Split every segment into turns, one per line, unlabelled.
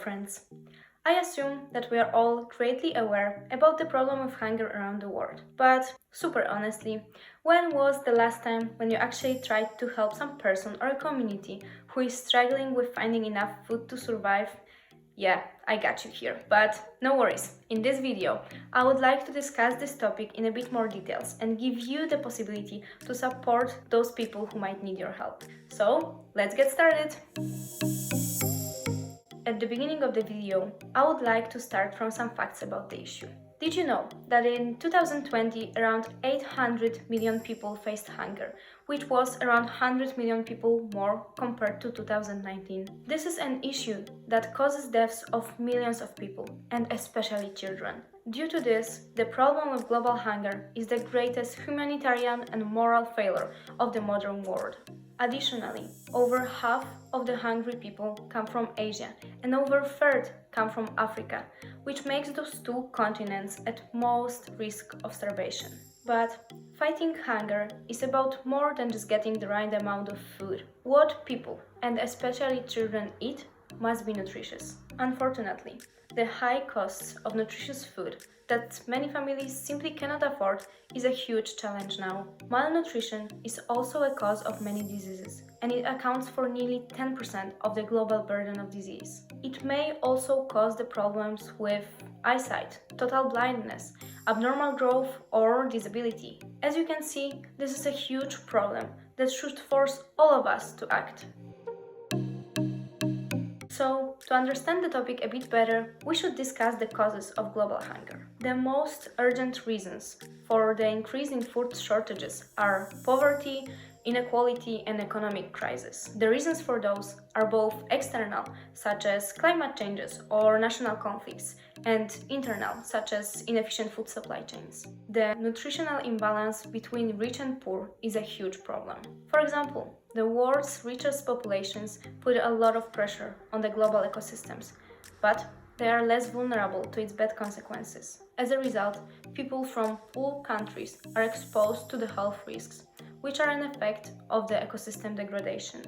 friends. I assume that we are all greatly aware about the problem of hunger around the world. But, super honestly, when was the last time when you actually tried to help some person or a community who is struggling with finding enough food to survive? Yeah, I got you here, but no worries. In this video, I would like to discuss this topic in a bit more details and give you the possibility to support those people who might need your help. So, let's get started! At the beginning of the video, I would like to start from some facts about the issue. Did you know that in 2020 around 800 million people faced hunger, which was around 100 million people more compared to 2019? This is an issue that causes deaths of millions of people, and especially children. Due to this, the problem of global hunger is the greatest humanitarian and moral failure of the modern world. Additionally, over half of the hungry people come from Asia and over a third come from Africa, which makes those two continents at most risk of starvation. But fighting hunger is about more than just getting the right amount of food. What people, and especially children, eat must be nutritious. Unfortunately, the high costs of nutritious food that many families simply cannot afford is a huge challenge now. Malnutrition is also a cause of many diseases, and it accounts for nearly 10% of the global burden of disease. It may also cause the problems with eyesight, total blindness, abnormal growth, or disability. As you can see, this is a huge problem that should force all of us to act. So, to understand the topic a bit better, we should discuss the causes of global hunger. The most urgent reasons for the increase in food shortages are poverty, inequality, and economic crisis. The reasons for those are both external, such as climate changes or national conflicts, and internal, such as inefficient food supply chains. The nutritional imbalance between rich and poor is a huge problem. For example, the world's richest populations put a lot of pressure on the global ecosystems, but they are less vulnerable to its bad consequences. As a result, people from poor countries are exposed to the health risks, which are an effect of the ecosystem degradation.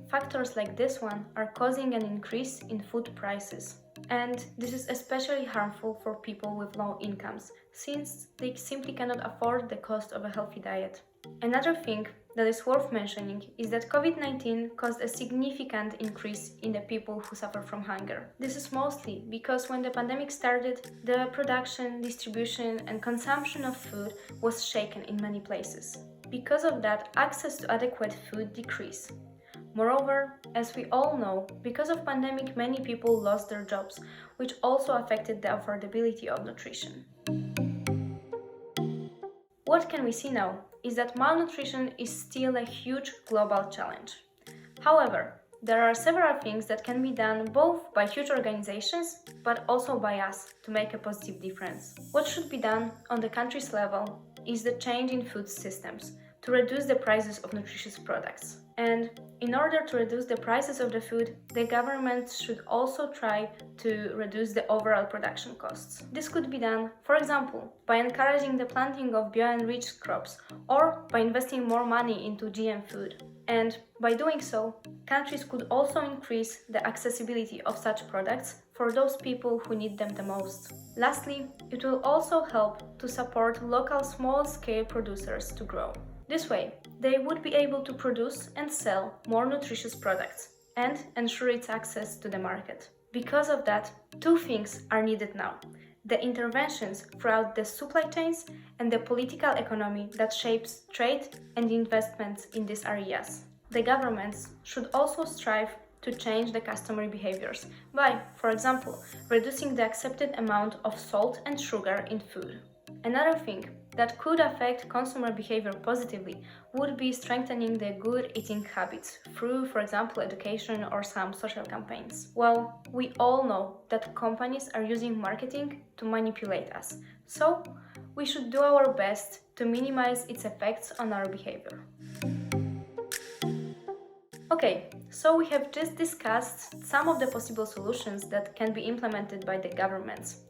Factors like this one are causing an increase in food prices. And this is especially harmful for people with low incomes, since they simply cannot afford the cost of a healthy diet. Another thing that is worth mentioning is that COVID-19 caused a significant increase in the people who suffer from hunger. This is mostly because when the pandemic started, the production, distribution, and consumption of food was shaken in many places. Because of that, access to adequate food decreased. Moreover, as we all know, because of pandemic many people lost their jobs, which also affected the affordability of nutrition. What can we see now is that malnutrition is still a huge global challenge. However, there are several things that can be done both by huge organizations but also by us to make a positive difference. What should be done on the country's level is the change in food systems to reduce the prices of nutritious products. And in order to reduce the prices of the food, the government should also try to reduce the overall production costs. This could be done, for example, by encouraging the planting of bio-enriched crops or by investing more money into GM food. And by doing so, countries could also increase the accessibility of such products for those people who need them the most. Lastly, it will also help to support local small-scale producers to grow. This way, they would be able to produce and sell more nutritious products and ensure its access to the market. Because of that, two things are needed now: the interventions throughout the supply chains and the political economy that shapes trade and investments in these areas. The governments should also strive to change the customer behaviors by, for example, reducing the accepted amount of salt and sugar in food. Another thing that could affect consumer behavior positively would be strengthening the good eating habits through, for example, education or some social campaigns. Well, we all know that companies are using marketing to manipulate us, so we should do our best to minimize its effects on our behavior. Okay, so we have just discussed some of the possible solutions that can be implemented by the governments.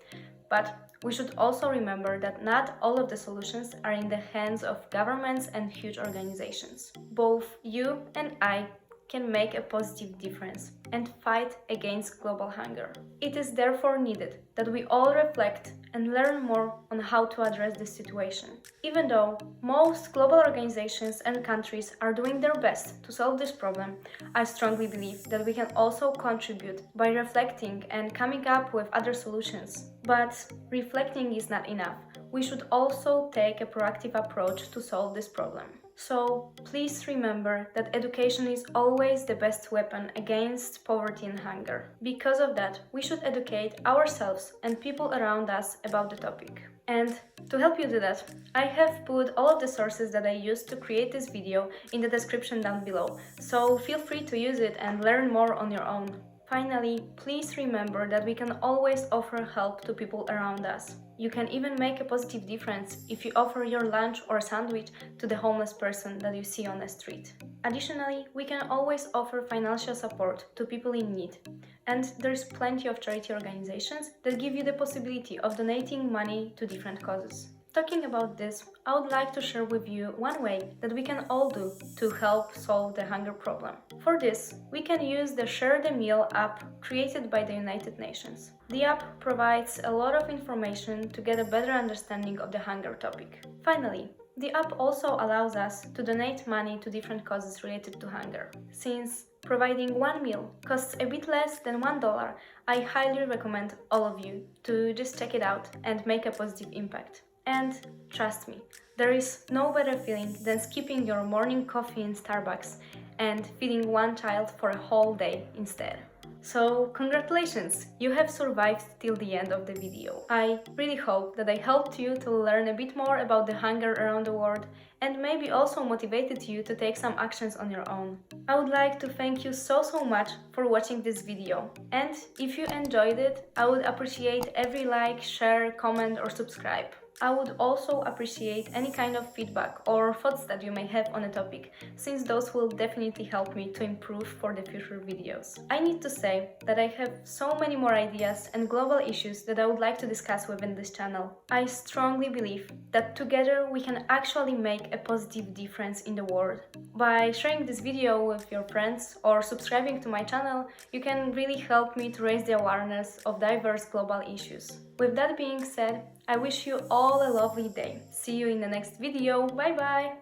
But we should also remember that not all of the solutions are in the hands of governments and huge organizations. Both you and I can make a positive difference and fight against global hunger. It is therefore needed that we all reflect and learn more on how to address this situation. Even though most global organizations and countries are doing their best to solve this problem, I strongly believe that we can also contribute by reflecting and coming up with other solutions. But reflecting is not enough. We should also take a proactive approach to solve this problem. So please remember that education is always the best weapon against poverty and hunger. Because of that, we should educate ourselves and people around us about the topic. And to help you do that, I have put all of the sources that I used to create this video in the description down below, so feel free to use it and learn more on your own. Finally, please remember that we can always offer help to people around us. You can even make a positive difference if you offer your lunch or sandwich to the homeless person that you see on the street. Additionally, we can always offer financial support to people in need. And there's plenty of charity organizations that give you the possibility of donating money to different causes. Talking about this, I would like to share with you one way that we can all do to help solve the hunger problem. For this, we can use the ShareTheMeal app created by the United Nations. The app provides a lot of information to get a better understanding of the hunger topic. Finally, the app also allows us to donate money to different causes related to hunger. Since providing one meal costs a bit less than $1, I highly recommend all of you to just check it out and make a positive impact. And trust me, there is no better feeling than skipping your morning coffee in Starbucks and feeding one child for a whole day instead. So congratulations, you have survived till the end of the video. I really hope that I helped you to learn a bit more about the hunger around the world and maybe also motivated you to take some actions on your own. I would like to thank you so much for watching this video, and if you enjoyed it, I would appreciate every like, share, comment or subscribe. I would also appreciate any kind of feedback or thoughts that you may have on a topic, since those will definitely help me to improve for the future videos. I need to say that I have so many more ideas and global issues that I would like to discuss within this channel. I strongly believe that together we can actually make a positive difference in the world. By sharing this video with your friends or subscribing to my channel, you can really help me to raise the awareness of diverse global issues. With that being said, I wish you all a lovely day. See you in the next video. Bye bye!